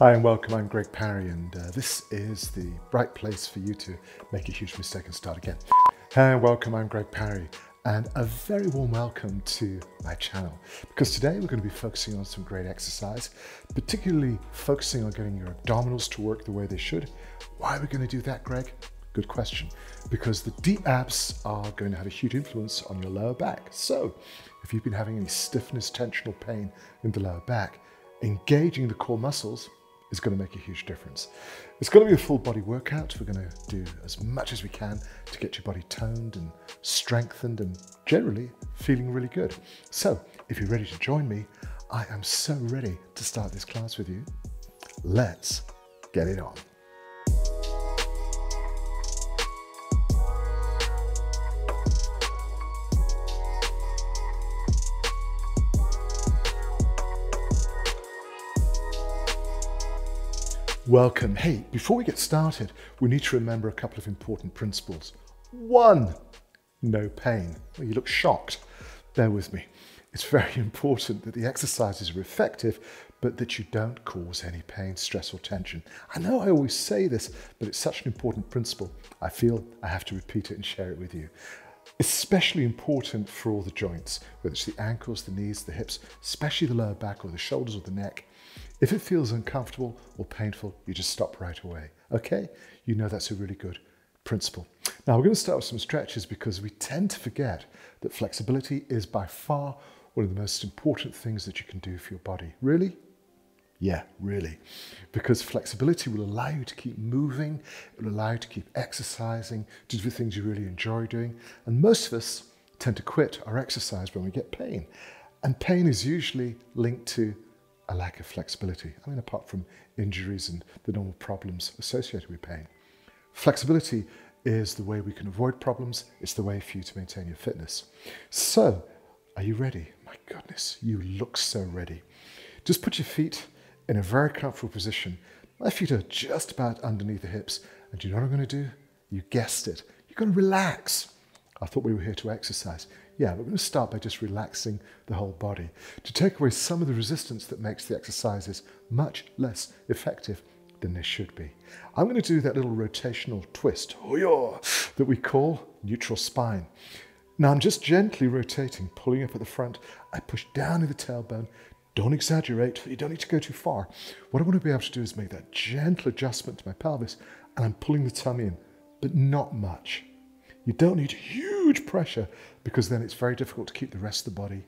Hi and welcome, I'm Greg Parry, and this is the right place for you to make a huge mistake and start again. Hi and welcome, I'm Greg Parry, and a very warm welcome to my channel, because today we're going to be focusing on some great exercise, particularly focusing on getting your abdominals to work the way they should. Why are we going to do that, Greg? Good question. Because the deep abs are going to have a huge influence on your lower back. So if you've been having any stiffness, tension or pain in the lower back, engaging the core muscles is going to make a huge difference. It's going to be a full body workout. We're going to do as much as we can to get your body toned and strengthened and generally feeling really good. So if you're ready to join me, I am so ready to start this class with you. Let's get it on. Welcome. Hey, before we get started, we need to remember a couple of important principles. One, no pain. Well, you look shocked. Bear with me. It's very important that the exercises are effective, but that you don't cause any pain, stress or tension. I know I always say this, but it's such an important principle. I feel I have to repeat it and share it with you. Especially important for all the joints, whether it's the ankles, the knees, the hips, especially the lower back or the shoulders or the neck. If it feels uncomfortable or painful, you just stop right away, okay? You know that's a really good principle. Now we're going to start with some stretches because we tend to forget that flexibility is by far one of the most important things that you can do for your body. Really? Yeah, really. Because flexibility will allow you to keep moving, it will allow you to keep exercising, to do things you really enjoy doing. And most of us tend to quit our exercise when we get pain. And pain is usually linked to a lack of flexibility. I mean, apart from injuries and the normal problems associated with pain. Flexibility is the way we can avoid problems. It's the way for you to maintain your fitness. So, are you ready? My goodness, you look so ready. Just put your feet in a very comfortable position. My feet are just about underneath the hips. And do you know what I'm going to do? You guessed it. You're going to relax. I thought we were here to exercise. Yeah, we're going to start by just relaxing the whole body to take away some of the resistance that makes the exercises much less effective than they should be. I'm going to do that little rotational twist that we call neutral spine. Now I'm just gently rotating, pulling up at the front. I push down in the tailbone. Don't exaggerate, you don't need to go too far. What I want to be able to do is make that gentle adjustment to my pelvis, and I'm pulling the tummy in, but not much. You don't need huge pressure because then it's very difficult to keep the rest of the body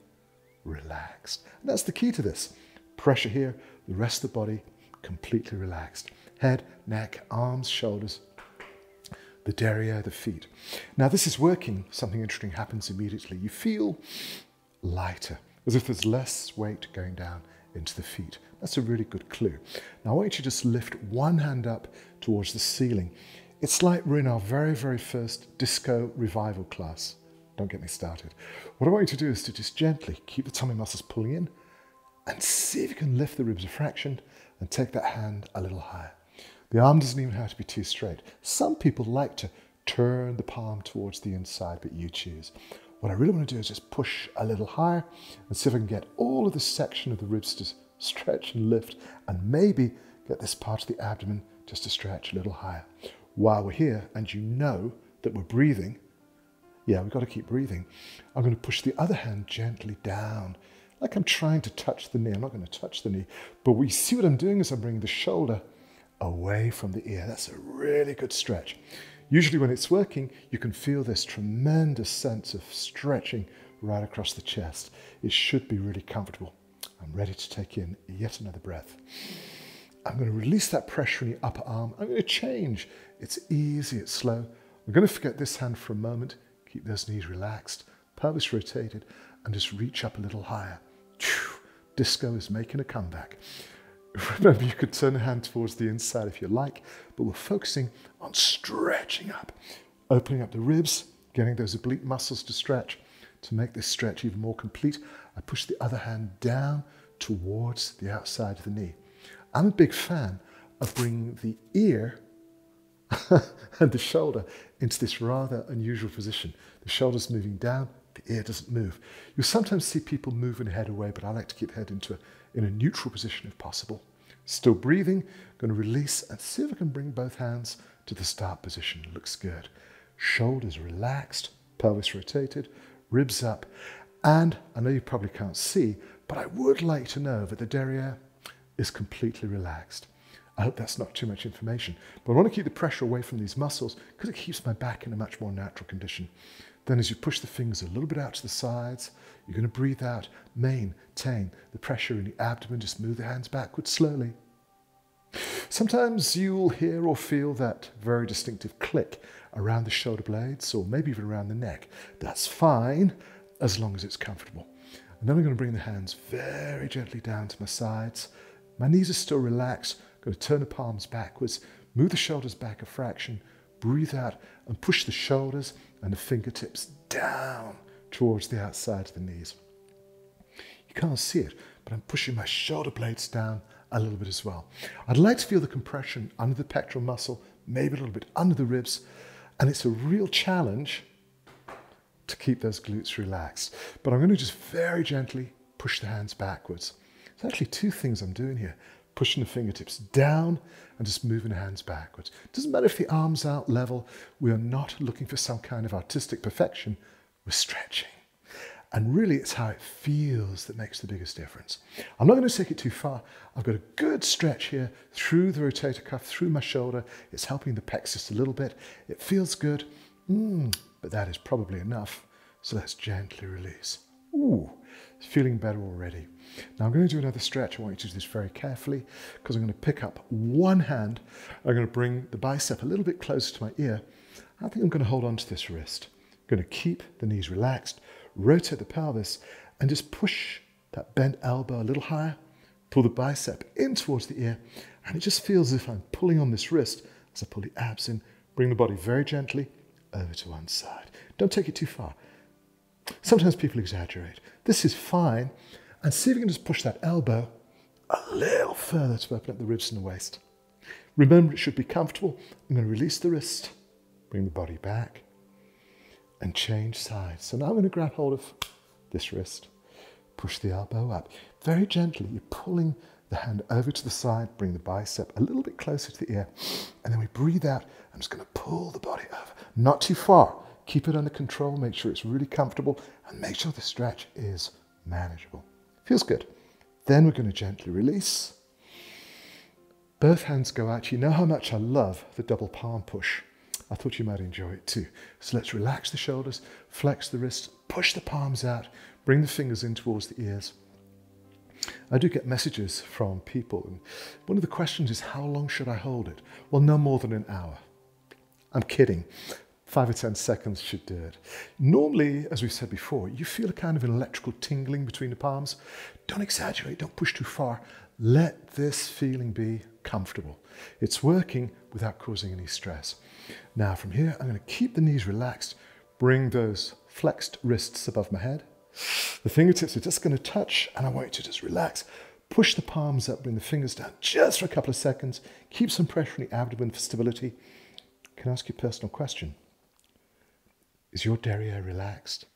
relaxed. And that's the key to this. Pressure here, the rest of the body completely relaxed. Head, neck, arms, shoulders, the derriere, the feet. Now this is working. Something interesting happens immediately. You feel lighter, as if there's less weight going down into the feet. That's a really good clue. Now I want you to just lift one hand up towards the ceiling. It's like we're in our very, very first disco revival class. Don't get me started. What I want you to do is to just gently keep the tummy muscles pulling in and see if you can lift the ribs a fraction and take that hand a little higher. The arm doesn't even have to be too straight. Some people like to turn the palm towards the inside, but you choose. What I really want to do is just push a little higher and see if I can get all of this section of the ribs to stretch and lift, and maybe get this part of the abdomen just to stretch a little higher. While we're here and you know that we're breathing, yeah, we've got to keep breathing. I'm going to push the other hand gently down, like I'm trying to touch the knee. I'm not going to touch the knee, but we see what I'm doing is I'm bringing the shoulder away from the ear. That's a really good stretch. Usually when it's working, you can feel this tremendous sense of stretching right across the chest. It should be really comfortable. I'm ready to take in yet another breath. I'm going to release that pressure in the upper arm. I'm going to change. It's easy, it's slow. I'm going to forget this hand for a moment. Keep those knees relaxed, pelvis rotated, and just reach up a little higher. Disco is making a comeback. Remember, you could turn the hand towards the inside if you like, but we're focusing on stretching up, opening up the ribs, getting those oblique muscles to stretch. To make this stretch even more complete, I push the other hand down towards the outside of the knee. I'm a big fan of bringing the ear and the shoulder into this rather unusual position. The shoulder's moving down, the ear doesn't move. You'll sometimes see people moving the head away, but I like to keep the head in a neutral position if possible. Still breathing, going to release and see if I can bring both hands to the start position. Looks good. Shoulders relaxed, pelvis rotated, ribs up. And I know you probably can't see, but I would like to know that the derriere is completely relaxed. I hope that's not too much information, but I want to keep the pressure away from these muscles because it keeps my back in a much more natural condition. Then as you push the fingers a little bit out to the sides, you're going to breathe out, maintain the pressure in the abdomen, just move the hands backwards slowly. Sometimes you'll hear or feel that very distinctive click around the shoulder blades or maybe even around the neck. That's fine as long as it's comfortable. And then I'm going to bring the hands very gently down to my sides. My knees are still relaxed. I'm going to turn the palms backwards, move the shoulders back a fraction, breathe out and push the shoulders and the fingertips down towards the outside of the knees. You can't see it, but I'm pushing my shoulder blades down a little bit as well. I'd like to feel the compression under the pectoral muscle, maybe a little bit under the ribs, and it's a real challenge to keep those glutes relaxed. But I'm going to just very gently push the hands backwards. There's actually two things I'm doing here. Pushing the fingertips down and just moving the hands backwards. It doesn't matter if the arms out level. We are not looking for some kind of artistic perfection. We're stretching. And really it's how it feels that makes the biggest difference. I'm not going to take it too far. I've got a good stretch here through the rotator cuff, through my shoulder. It's helping the pecs just a little bit. It feels good. But that is probably enough. So let's gently release. Ooh, it's feeling better already. Now I'm going to do another stretch. I want you to do this very carefully because I'm going to pick up one hand. I'm going to bring the bicep a little bit closer to my ear. I think I'm going to hold on to this wrist. I'm going to keep the knees relaxed, rotate the pelvis, and just push that bent elbow a little higher. Pull the bicep in towards the ear, and it just feels as if I'm pulling on this wrist as I pull the abs in. Bring the body very gently over to one side. Don't take it too far. Sometimes people exaggerate. This is fine. And see if you can just push that elbow a little further to open up the ribs and the waist. Remember, it should be comfortable. I'm going to release the wrist, bring the body back, and change sides. So now I'm going to grab hold of this wrist, push the elbow up. Very gently, you're pulling the hand over to the side, bring the bicep a little bit closer to the ear, and then we breathe out. I'm just going to pull the body over. Not too far. Keep it under control, make sure it's really comfortable, and make sure the stretch is manageable. Feels good. Then we're going to gently release. Both hands go out. You know how much I love the double palm push. I thought you might enjoy it too. So let's relax the shoulders, flex the wrists, push the palms out, bring the fingers in towards the ears. I do get messages from people, and one of the questions is, how long should I hold it? Well, no more than an hour. I'm kidding. 5 or 10 seconds should do it. Normally, as we've said before, you feel a kind of an electrical tingling between the palms. Don't exaggerate, don't push too far. Let this feeling be comfortable. It's working without causing any stress. Now from here, I'm going to keep the knees relaxed, bring those flexed wrists above my head. The fingertips are just going to touch, and I want you to just relax. Push the palms up, bring the fingers down just for a couple of seconds. Keep some pressure in the abdomen for stability. Can I ask you a personal question? Is your derriere relaxed?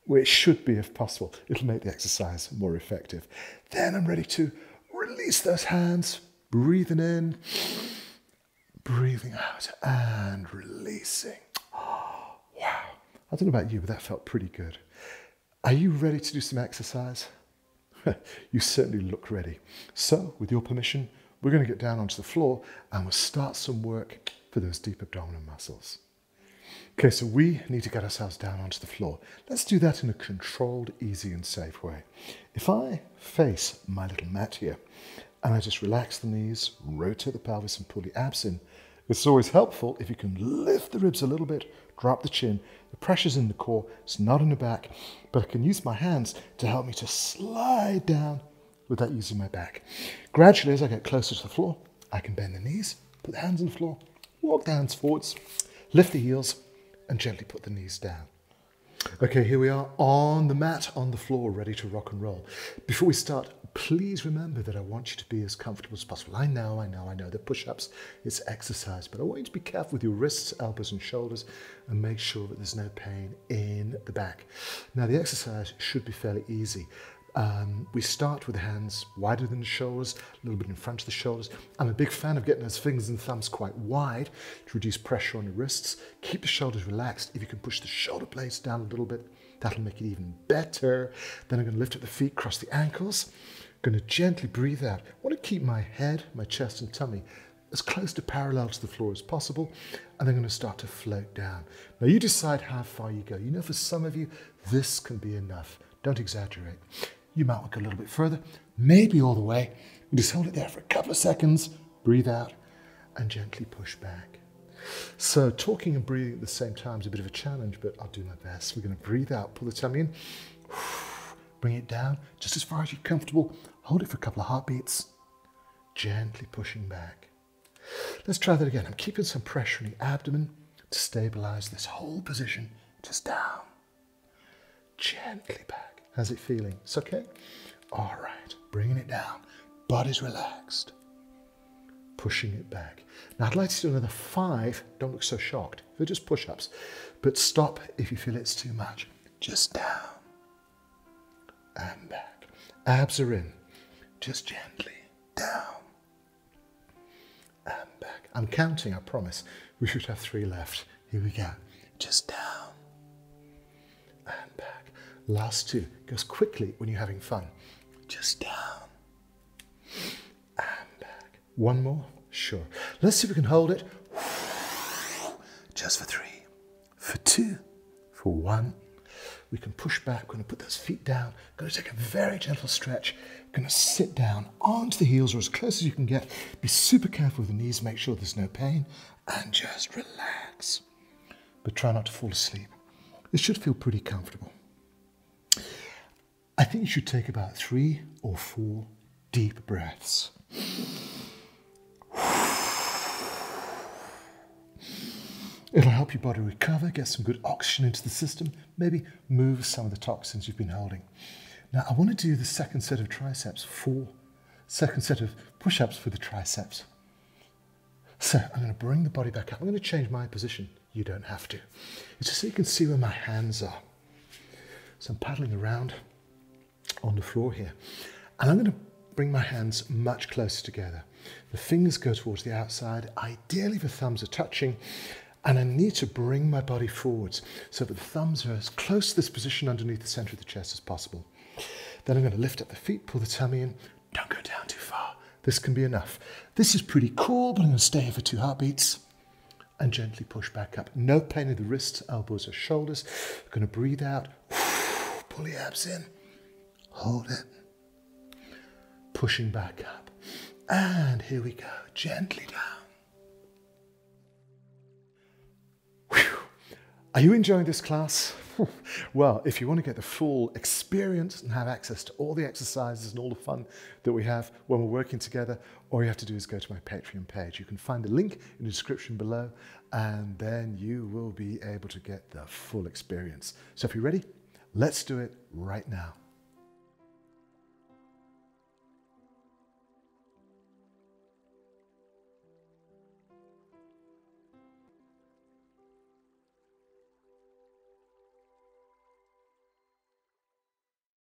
Well, it should be if possible. It'll make the exercise more effective. Then I'm ready to release those hands, breathing in, breathing out, and releasing. Oh, wow. I don't know about you, but that felt pretty good. Are you ready to do some exercise? You certainly look ready. So, with your permission, we're going to get down onto the floor and we'll start some work for those deep abdominal muscles. Okay, so we need to get ourselves down onto the floor. Let's do that in a controlled, easy and safe way. If I face my little mat here and I just relax the knees, rotate the pelvis and pull the abs in, it's always helpful if you can lift the ribs a little bit, drop the chin. The pressure's in the core, it's not in the back, but I can use my hands to help me to slide down without using my back. Gradually, as I get closer to the floor, I can bend the knees, put the hands on the floor, walk the hands forwards, lift the heels, and gently put the knees down. Okay, here we are on the mat, on the floor, ready to rock and roll. Before we start, please remember that I want you to be as comfortable as possible. I know, the push-ups, it's exercise, but I want you to be careful with your wrists, elbows and shoulders and make sure that there's no pain in the back. Now, the exercise should be fairly easy. We start with the hands wider than the shoulders, a little bit in front of the shoulders. I'm a big fan of getting those fingers and thumbs quite wide to reduce pressure on the wrists. Keep the shoulders relaxed. If you can push the shoulder blades down a little bit, that'll make it even better. Then I'm going to lift up the feet, cross the ankles. I'm going to gently breathe out. I want to keep my head, my chest and tummy as close to parallel to the floor as possible, and I'm going to start to float down. Now you decide how far you go. You know, for some of you, this can be enough. Don't exaggerate. You might want to go a little bit further, maybe all the way, and just hold it there for a couple of seconds, breathe out, and gently push back. So talking and breathing at the same time is a bit of a challenge, but I'll do my best. We're going to breathe out, pull the tummy in, bring it down, just as far as you're comfortable. Hold it for a couple of heartbeats, gently pushing back. Let's try that again. I'm keeping some pressure in the abdomen to stabilize this whole position. Just down, gently back. How's it feeling? It's okay? All right, bringing it down. Body's relaxed. Pushing it back. Now I'd like to do another 5. Don't look so shocked. They're just push-ups. But stop if you feel it's too much. Just down and back. Abs are in. Just gently down and back. I'm counting, I promise. We should have 3 left. Here we go. Just down and back. Last 2. Goes quickly when you're having fun. Just down and back. 1 more? Sure. Let's see if we can hold it. Just for 3, for 2, for 1. We can push back. We're going to put those feet down. Going to take a very gentle stretch. Going to sit down onto the heels or as close as you can get. Be super careful with the knees. Make sure there's no pain. And just relax. But try not to fall asleep. This should feel pretty comfortable. I think you should take about 3 or 4 deep breaths. It'll help your body recover, get some good oxygen into the system, maybe move some of the toxins you've been holding. Now, I want to do the second set of triceps, second set of push-ups for the triceps. So I'm going to bring the body back up. I'm going to change my position. You don't have to. It's just so you can see where my hands are. So I'm paddling around on the floor here. And I'm going to bring my hands much closer together. The fingers go towards the outside. Ideally, the thumbs are touching. And I need to bring my body forwards so that the thumbs are as close to this position underneath the center of the chest as possible. Then I'm going to lift up the feet, pull the tummy in. Don't go down too far. This can be enough. This is pretty cool, but I'm going to stay here for 2 heartbeats and gently push back up. No pain in the wrists, elbows or shoulders. I'm going to breathe out. Pull the abs in. Hold it. Pushing back up. And here we go. Gently down. Are you enjoying this class? Well, if you want to get the full experience and have access to all the exercises and all the fun that we have when we're working together, all you have to do is go to my Patreon page. You can find the link in the description below, and then you will be able to get the full experience. So if you're ready, let's do it right now.